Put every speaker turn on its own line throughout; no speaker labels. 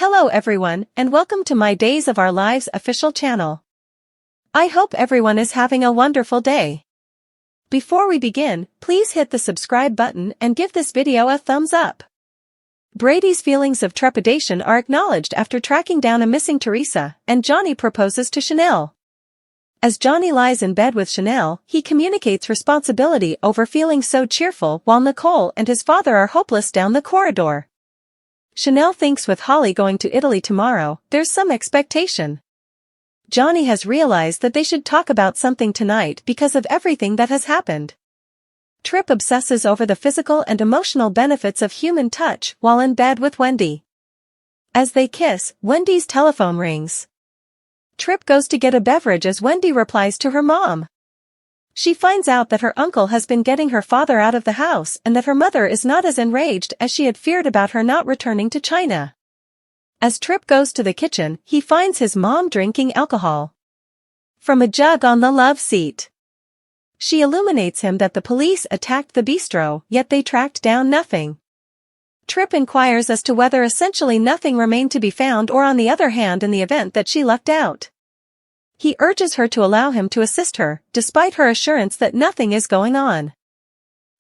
Hello everyone, and welcome to my Days of Our Lives official channel. I hope everyone is having a wonderful day. Before we begin, please hit the subscribe button and give this video a thumbs up. Brady's feelings of trepidation are acknowledged after tracking down a missing Theresa, and Johnny proposes to Chanel. As Johnny lies in bed with Chanel, he communicates responsibility over feeling so cheerful while Nicole and his father are hopeless down the corridor. Chanel thinks with Holly going to Italy tomorrow, there's some expectation. Johnny has realized that they should talk about something tonight because of everything that has happened. Trip obsesses over the physical and emotional benefits of human touch while in bed with Wendy. As they kiss, Wendy's telephone rings. Trip goes to get a beverage as Wendy replies to her mom. She finds out that her uncle has been getting her father out of the house and that her mother is not as enraged as she had feared about her not returning to China. As Trip goes to the kitchen, he finds his mom drinking alcohol from a jug on the love seat. She illuminates him that the police attacked the bistro, yet they tracked down nothing. Trip inquires as to whether essentially nothing remained to be found or on the other hand in the event that she lucked out. He urges her to allow him to assist her, despite her assurance that nothing is going on.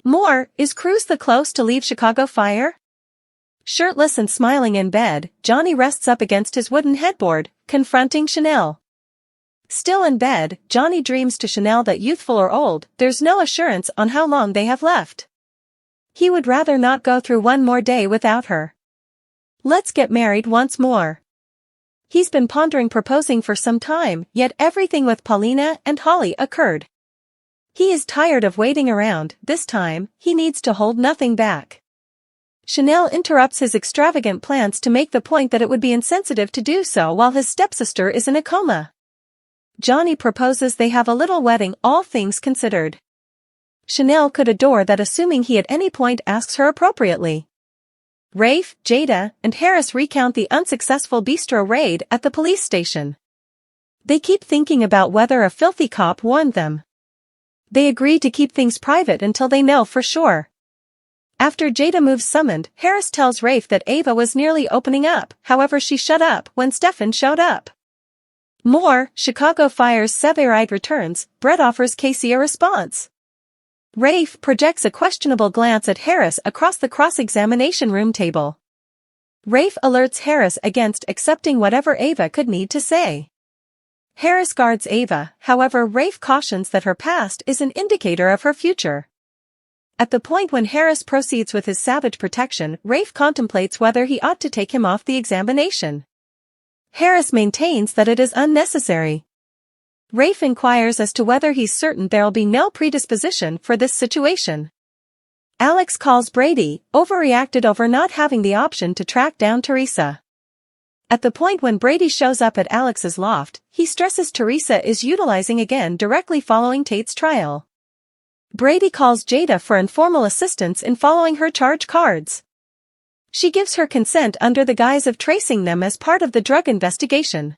More, is Cruz the close to leave Chicago fire? Shirtless and smiling in bed, Johnny rests up against his wooden headboard, confronting Chanel. Still in bed, Johnny dreams to Chanel that youthful or old, there's no assurance on how long they have left. He would rather not go through one more day without her. Let's get married once more. He's been pondering proposing for some time, yet everything with Paulina and Holly occurred. He is tired of waiting around, this time, he needs to hold nothing back. Chanel interrupts his extravagant plans to make the point that it would be insensitive to do so while his stepsister is in a coma. Johnny proposes they have a little wedding, all things considered. Chanel could adore that, assuming he at any point asks her appropriately. Rafe, Jada, and Harris recount the unsuccessful bistro raid at the police station. They keep thinking about whether a filthy cop warned them. They agree to keep things private until they know for sure. After Jada moves summoned, Harris tells Rafe that Ava was nearly opening up, however she shut up when Stefan showed up. More, Chicago fires Severide returns, Brett offers Casey a response. Rafe projects a questionable glance at Harris across the cross-examination room table. Rafe alerts Harris against accepting whatever Ava could need to say. Harris guards Ava, however Rafe cautions that her past is an indicator of her future. At the point when Harris proceeds with his savage protection, Rafe contemplates whether he ought to take him off the examination. Harris maintains that it is unnecessary. Rafe inquires as to whether he's certain there'll be no predisposition for this situation. Alex calls Brady, overreacted over not having the option to track down Theresa. At the point when Brady shows up at Alex's loft, he stresses Theresa is utilizing again directly following Tate's trial. Brady calls Jada for informal assistance in following her charge cards. She gives her consent under the guise of tracing them as part of the drug investigation.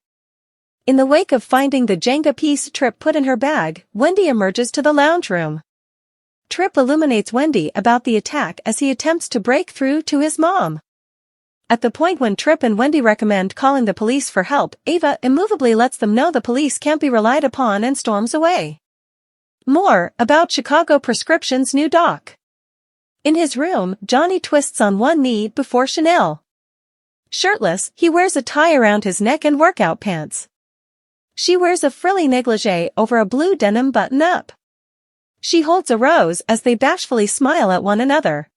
In the wake of finding the Jenga piece Trip put in her bag, Wendy emerges to the lounge room. Trip illuminates Wendy about the attack as he attempts to break through to his mom. At the point when Trip and Wendy recommend calling the police for help, Ava immovably lets them know the police can't be relied upon and storms away. More, about Chicago Prescription's new doc. In his room, Johnny twists on one knee before Chanel. Shirtless, he wears a tie around his neck and workout pants. She wears a frilly negligee over a blue denim button-up. She holds a rose as they bashfully smile at one another.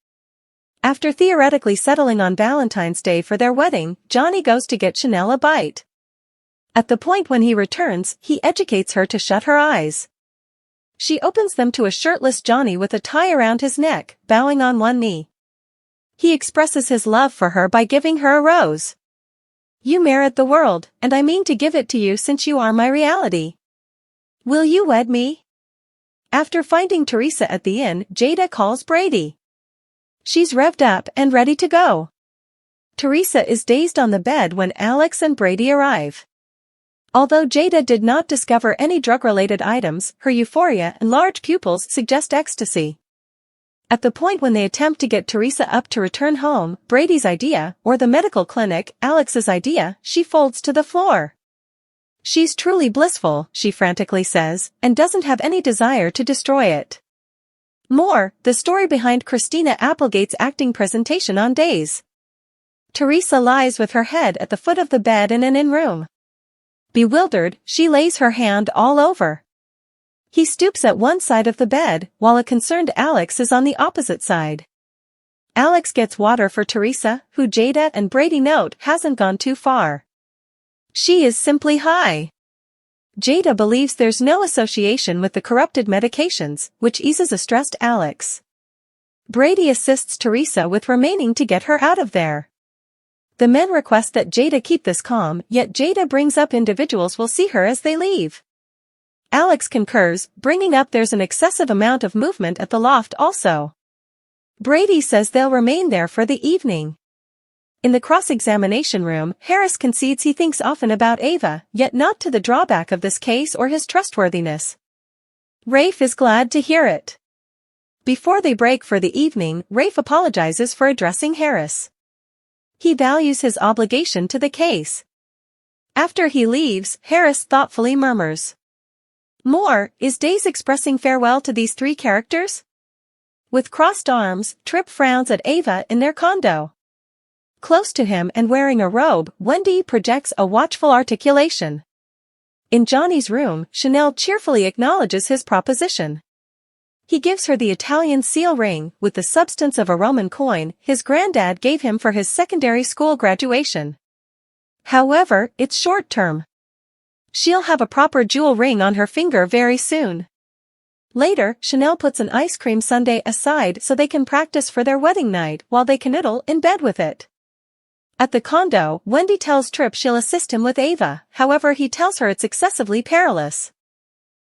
After theoretically settling on Valentine's Day for their wedding, Johnny goes to get Chanel a bite. At the point when he returns, he educates her to shut her eyes. She opens them to a shirtless Johnny with a tie around his neck, bowing on one knee. He expresses his love for her by giving her a rose. You merit the world, and I mean to give it to you since you are my reality. Will you wed me? After finding Theresa at the inn, Jada calls Brady. She's revved up and ready to go. Theresa is dazed on the bed when Alex and Brady arrive. Although Jada did not discover any drug-related items, her euphoria and large pupils suggest ecstasy. At the point when they attempt to get Theresa up to return home, Brady's idea, or the medical clinic, Alex's idea, she folds to the floor. She's truly blissful, she frantically says, and doesn't have any desire to destroy it. More, the story behind Christina Applegate's acting presentation on Days. Theresa lies with her head at the foot of the bed in an in-room. Bewildered, she lays her hand all over. He stoops at one side of the bed, while a concerned Alex is on the opposite side. Alex gets water for Theresa, who Jada and Brady note hasn't gone too far. She is simply high. Jada believes there's no association with the corrupted medications, which eases a stressed Alex. Brady assists Theresa with remaining to get her out of there. The men request that Jada keep this calm, yet Jada brings up individuals will see her as they leave. Alex concurs, bringing up there's an excessive amount of movement at the loft also. Brady says they'll remain there for the evening. In the cross-examination room, Harris concedes he thinks often about Ava, yet not to the drawback of this case or his trustworthiness. Rafe is glad to hear it. Before they break for the evening, Rafe apologizes for addressing Harris. He values his obligation to the case. After he leaves, Harris thoughtfully murmurs. More, is Days expressing farewell to these three characters? With crossed arms, Tripp frowns at Ava in their condo. Close to him and wearing a robe, Wendy projects a watchful articulation. In Johnny's room, Chanel cheerfully acknowledges his proposition. He gives her the Italian seal ring, with the substance of a Roman coin his granddad gave him for his secondary school graduation. However, it's short-term. She'll have a proper jewel ring on her finger very soon. Later, Chanel puts an ice cream sundae aside so they can practice for their wedding night while they canoodle in bed with it. At the condo, Wendy tells Tripp she'll assist him with Ava, however he tells her it's excessively perilous.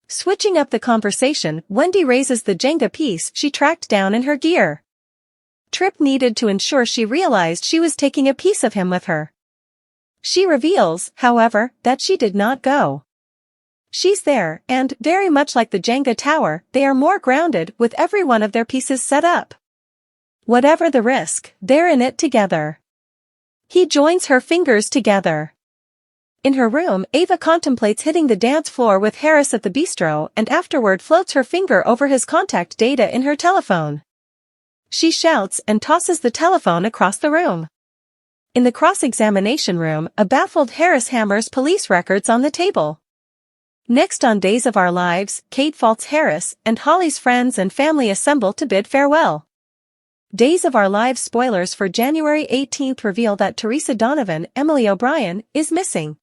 Switching up the conversation, Wendy raises the Jenga piece she tracked down in her gear. Tripp needed to ensure she realized she was taking a piece of him with her. She reveals, however, that she did not go. She's there, and, very much like the Jenga tower, they are more grounded with every one of their pieces set up. Whatever the risk, they're in it together. He joins her fingers together. In her room, Ava contemplates hitting the dance floor with Harris at the bistro and afterward floats her finger over his contact data in her telephone. She shouts and tosses the telephone across the room. In the cross-examination room, a baffled Harris hammers police records on the table. Next on Days of Our Lives, Kate faults Harris, and Holly's friends and family assemble to bid farewell. Days of Our Lives spoilers for January 18th reveal that Theresa Donovan, Emily O'Brien, is missing.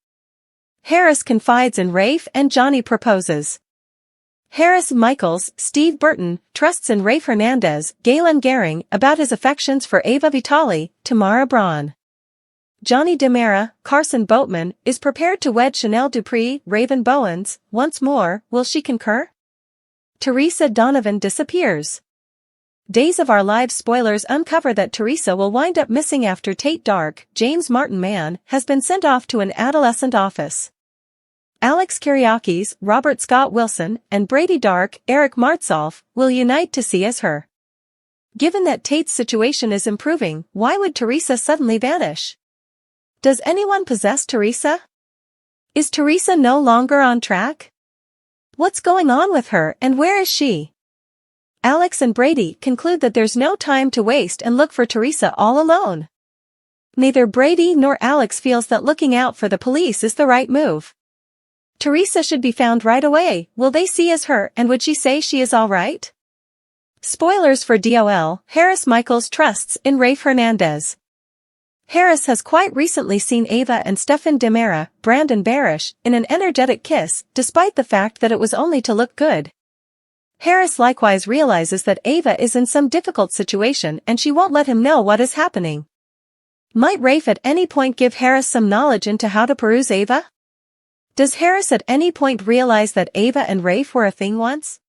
Harris confides in Rafe and Johnny proposes. Harris Michaels, Steve Burton, trusts in Rafe Hernandez, Galen Gehring, about his affections for Ava Vitale, Tamara Braun. Johnny DeMera, Carson Boatman, is prepared to wed Chanel Dupree, Raven Bowens. Once more, will she concur? Theresa Donovan disappears. Days of Our Lives spoilers uncover that Theresa will wind up missing after Tate Dark, James Martin Mann, has been sent off to an adolescent office. Alex Kyriakis, Robert Scott Wilson, and Brady Dark, Eric Martsolf, will unite to see as her. Given that Tate's situation is improving, why would Theresa suddenly vanish? Does anyone possess Theresa? Is Theresa no longer on track? What's going on with her and where is she? Alex and Brady conclude that there's no time to waste and look for Theresa all alone. Neither Brady nor Alex feels that looking out for the police is the right move. Theresa should be found right away. Will they see as her and would she say she is all right? Spoilers for DOL, Harris Michaels trusts in Rafe Hernandez. Harris has quite recently seen Ava and Stefan DeMera, Brandon Barish, in an energetic kiss, despite the fact that it was only to look good. Harris likewise realizes that Ava is in some difficult situation and she won't let him know what is happening. Might Rafe at any point give Harris some knowledge into how to peruse Ava? Does Harris at any point realize that Ava and Rafe were a thing once?